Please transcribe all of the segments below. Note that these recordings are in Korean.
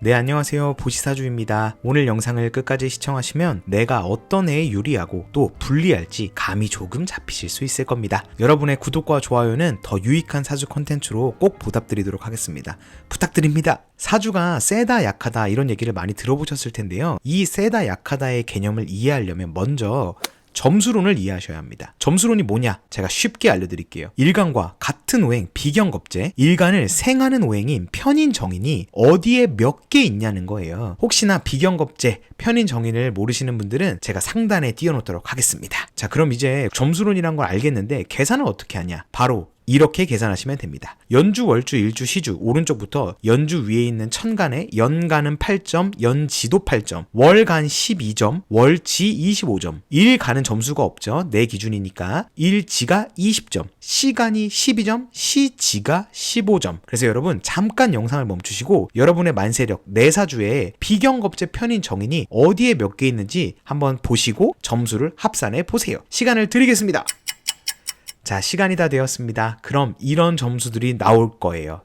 네, 안녕하세요. 보시사주입니다. 오늘 영상을 끝까지 시청하시면 내가 어떤 애에 유리하고 또 불리할지 감이 조금 잡히실 수 있을 겁니다. 여러분의 구독과 좋아요는 더 유익한 사주 콘텐츠로 꼭 보답드리도록 하겠습니다. 부탁드립니다. 사주가 세다 약하다 이런 얘기를 많이 들어보셨을 텐데요. 이 세다 약하다의 개념을 이해하려면 먼저 점수론을 이해하셔야 합니다. 점수론이 뭐냐? 제가 쉽게 알려드릴게요. 일간과 같은 오행 비경겁제, 일간을 생하는 오행인 편인정인이 어디에 몇 개 있냐는 거예요. 혹시나 비경겁제, 편인정인을 모르시는 분들은 제가 상단에 띄워놓도록 하겠습니다. 자, 그럼 이제 점수론이란 걸 알겠는데 계산을 어떻게 하냐? 바로 이렇게 계산하시면 됩니다. 연주, 월주, 일주, 시주 오른쪽부터 연주 위에 있는 천간에 연간은 8점, 연지도 8점, 월간 12점, 월지 25점. 일간은 점수가 없죠. 내 기준이니까. 일지가 20점, 시간이 12점, 시지가 15점. 그래서 여러분 잠깐 영상을 멈추시고 여러분의 만세력, 내사주에 비경겁제 편인 정인이 어디에 몇 개 있는지 한번 보시고 점수를 합산해 보세요. 시간을 드리겠습니다. 자, 시간이 다 되었습니다. 그럼 이런 점수들이 나올 거예요.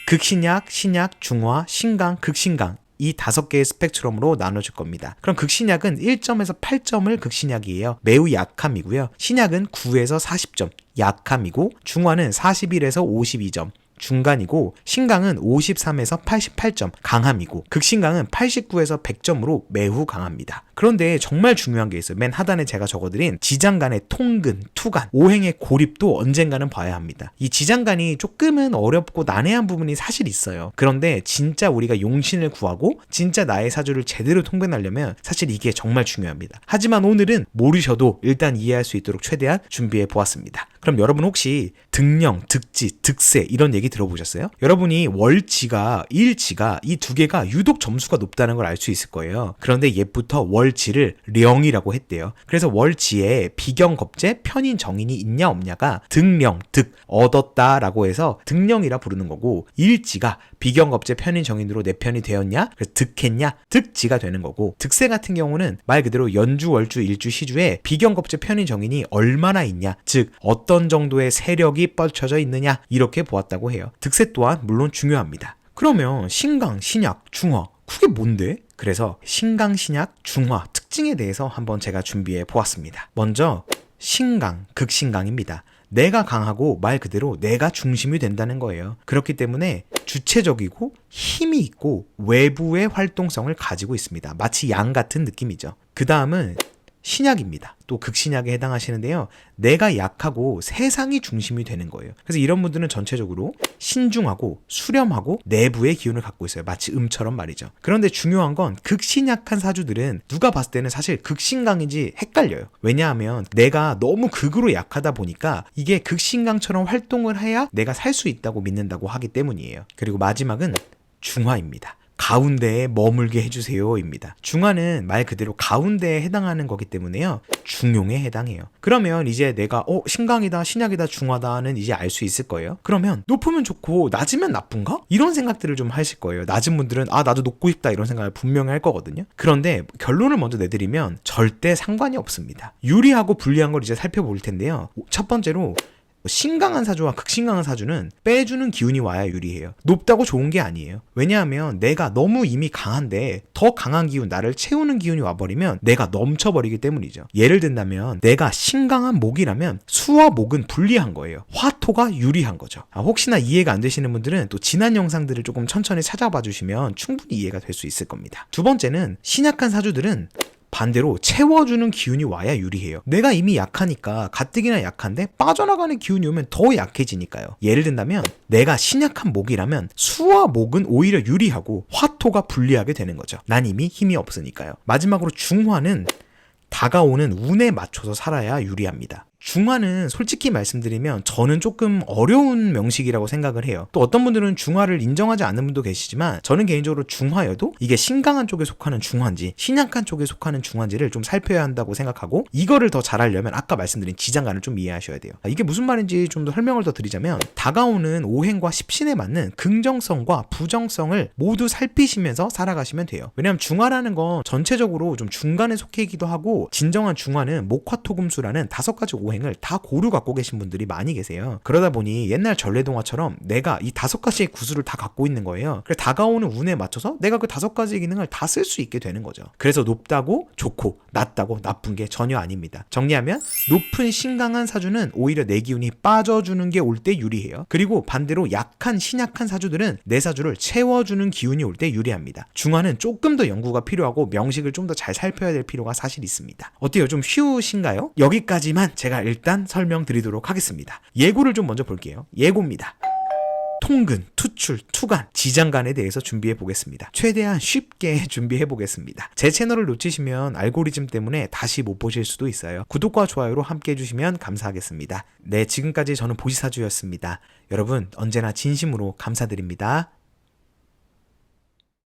극신약, 신약, 중화, 신강, 극신강 이 5개의 스펙트럼으로 나눠질 겁니다. 그럼 극신약은 1점에서 8점을 극신약이에요. 매우 약함이고요. 신약은 9에서 40점 약함이고, 중화는 41에서 52점 중간이고, 신강은 53에서 88점 강함이고, 극신강은 89에서 100점으로 매우 강합니다. 그런데 정말 중요한 게 있어요. 맨 하단에 제가 적어드린 지장간의 통근, 투간, 오행의 고립도 언젠가는 봐야 합니다. 이 지장간이 조금은 어렵고 난해한 부분이 사실 있어요. 그런데 진짜 우리가 용신을 구하고 진짜 나의 사주를 제대로 통변하려면 사실 이게 정말 중요합니다. 하지만 오늘은 모르셔도 일단 이해할 수 있도록 최대한 준비해 보았습니다. 그럼 여러분 혹시 득령, 득지, 득세 이런 얘기 들어보셨어요? 여러분이 월지가, 일지가 이 두 개가 유독 점수가 높다는 걸 알 수 있을 거예요. 그런데 옛부터 월지를 령이라고 했대요. 그래서 월지에 비경겁제 편인 정인이 있냐 없냐가 득령, 득, 얻었다라고 해서 득령이라 부르는 거고, 일지가 비경겁제 편인 정인으로 내 편이 되었냐? 그래서 득했냐? 득지가 되는 거고, 득세 같은 경우는 말 그대로 연주, 월주, 일주, 시주에 비경겁제 편인 정인이 얼마나 있냐? 즉 어떤 정도의 세력이 뻗쳐져 있느냐? 이렇게 보았다고 해요. 득세 또한 물론 중요합니다. 그러면 신강, 신약, 중화 그게 뭔데? 그래서 신강, 신약, 중화 특징에 대해서 한번 제가 준비해 보았습니다. 먼저 신강, 극신강입니다. 내가 강하고 말 그대로 내가 중심이 된다는 거예요. 그렇기 때문에 주체적이고 힘이 있고 외부의 활동성을 가지고 있습니다. 마치 양 같은 느낌이죠. 그 다음은 신약입니다. 또 극신약에 해당하시는데요. 내가 약하고 세상이 중심이 되는 거예요. 그래서 이런 분들은 전체적으로 신중하고 수렴하고 내부의 기운을 갖고 있어요. 마치 음처럼 말이죠. 그런데 중요한 건 극신약한 사주들은 누가 봤을 때는 사실 극신강인지 헷갈려요. 왜냐하면 내가 너무 극으로 약하다 보니까 이게 극신강처럼 활동을 해야 내가 살 수 있다고 믿는다고 하기 때문이에요. 그리고 마지막은 중화입니다. 가운데에 머물게 해주세요입니다. 중화는 말 그대로 가운데에 해당하는 거기 때문에요. 중용에 해당해요. 그러면 이제 내가 신강이다, 신약이다, 중화다는 이제 알 수 있을 거예요. 그러면 높으면 좋고 낮으면 나쁜가? 이런 생각들을 좀 하실 거예요. 낮은 분들은 나도 높고 싶다 이런 생각을 분명히 할 거거든요. 그런데 결론을 먼저 내드리면 절대 상관이 없습니다. 유리하고 불리한 걸 이제 살펴볼 텐데요. 첫 번째로 신강한 사주와 극신강한 사주는 빼주는 기운이 와야 유리해요. 높다고 좋은 게 아니에요. 왜냐하면 내가 너무 이미 강한데 더 강한 기운, 나를 채우는 기운이 와버리면 내가 넘쳐버리기 때문이죠. 예를 든다면 내가 신강한 목이라면 수와 목은 불리한 거예요. 화토가 유리한 거죠. 혹시나 이해가 안 되시는 분들은 또 지난 영상들을 조금 천천히 찾아봐 주시면 충분히 이해가 될 수 있을 겁니다. 두 번째는 신약한 사주들은 반대로 채워주는 기운이 와야 유리해요. 내가 이미 약하니까 가뜩이나 약한데 빠져나가는 기운이 오면 더 약해지니까요. 예를 든다면 내가 신약한 목이라면 수와 목은 오히려 유리하고 화토가 불리하게 되는 거죠. 난 이미 힘이 없으니까요. 마지막으로 중화는 다가오는 운에 맞춰서 살아야 유리합니다. 중화는 솔직히 말씀드리면 저는 조금 어려운 명식이라고 생각을 해요. 또 어떤 분들은 중화를 인정하지 않는 분도 계시지만 저는 개인적으로 중화여도 이게 신강한 쪽에 속하는 중화인지 신약한 쪽에 속하는 중화인지를 좀 살펴야 한다고 생각하고, 이거를 더 잘하려면 아까 말씀드린 지장간을 좀 이해하셔야 돼요. 이게 무슨 말인지 좀 더 설명을 더 드리자면, 다가오는 오행과 십신에 맞는 긍정성과 부정성을 모두 살피시면서 살아가시면 돼요. 왜냐하면 중화라는 건 전체적으로 좀 중간에 속해 있기도 하고, 진정한 중화는 목화토금수라는 5가지 오행 오행을 다 고루 갖고 계신 분들이 많이 계세요. 그러다 보니 옛날 전래동화처럼 내가 이 5가지의 구슬을 다 갖고 있는 거예요. 그래서 다가오는 운에 맞춰서 내가 그 5가지의 기능을 다 쓸 수 있게 되는 거죠. 그래서 높다고 좋고 낮다고 나쁜 게 전혀 아닙니다. 정리하면 높은 신강한 사주는 오히려 내 기운이 빠져주는 게 올 때 유리해요. 그리고 반대로 약한 신약한 사주들은 내 사주를 채워주는 기운이 올 때 유리합니다. 중화는 조금 더 연구가 필요하고 명식을 좀 더 잘 살펴야 될 필요가 사실 있습니다. 어때요? 좀 쉬우신가요? 여기까지만 제가 일단 설명드리도록 하겠습니다. 예고를 좀 먼저 볼게요. 예고입니다. 통근, 투출, 투간, 지장간에 대해서 준비해 보겠습니다. 최대한 쉽게 준비해 보겠습니다. 제 채널을 놓치시면 알고리즘 때문에 다시 못 보실 수도 있어요. 구독과 좋아요로 함께 해주시면 감사하겠습니다. 네, 지금까지 저는 보시사주였습니다. 여러분 언제나 진심으로 감사드립니다.